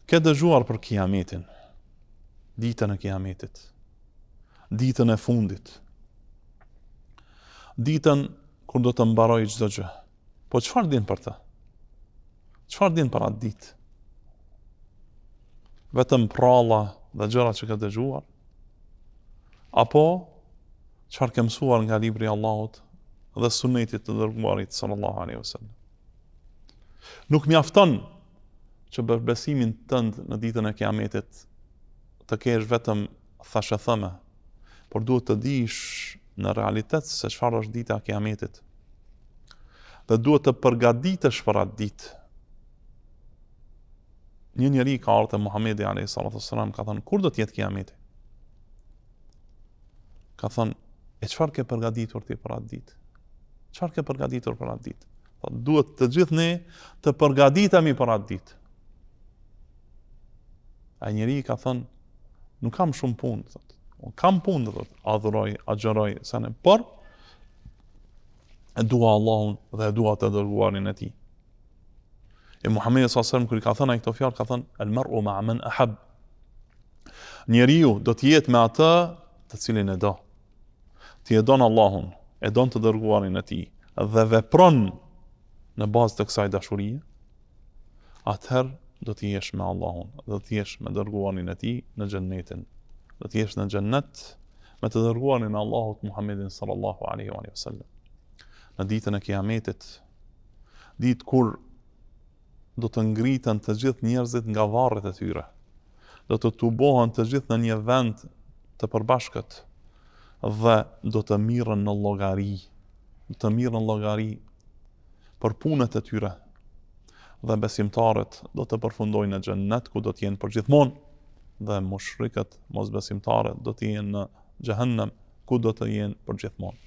Ke dëgjuar për kiametin, ditën e kiametit, ditën e fundit, ditën kur do të mbaroj çdo gjë. Po çfarë din për të? Çfarë din për atë ditë? Vetëm pralla dhe gjërat që ke dëgjuar? Apo çfarë ke mësuar nga libri i Allahut dhe sunetit të dërguarit sallallahu alaihi wasallam? Nuk mjafton që për besimin tënd në ditën e kiametit të kesh vetëm thashëthëme, por duhet të dish në realitet se çfarë është dita e kiametit. Dhe duhet të përgatitesh për atë ditë. Një njeri ka ardhur te Muhamedi alayhi salatu wasalam, ka thënë, kur do të jetë kiameti? Ka thënë, e çfarë ke përgatitur ti për atë ditë? Çfarë ke përgatitur për atë ditë? Duhet të gjithë ne të përgatitemi për atë ditë. Ai njeri ka thënë, nuk kam shumë punë, thotë. Unë kam punë, thotë, adhuroj, agjeroj, por e dua Allahun dhe e dua të dërguarin e tij. E Muhamedi sallallahu alaihi wasallam kur i ka thënë ai këto fjalë, ka thënë el mar'u ma'a man ahab. Njeriu do të jetë me atë të cilin e do. Ti e don Allahun, e don të dërguarin e tij dhe vepron në bazë të kësaj dashurie, atëherë do të jesh me Allahun, do të jesh me dërguarin e tij në xhennetin. Do të jesh në xhennet me të dërguarin e Allahut Muhammedin sallallahu alaihi wasallam. Në ditën e kiametit, ditë kur do të ngriten të gjithë njerëzit nga varret e tyre, do të tubohen të gjithë në një vend të përbashkët dhe do të mirën në llogari, për punët e tyre, dhe besimtarët do të përfundojnë në xhennet ku do të jenë përgjithmonë, dhe mushrikët, mosbesimtarët, do të jenë në xhehenem ku do të jenë përgjithmonë.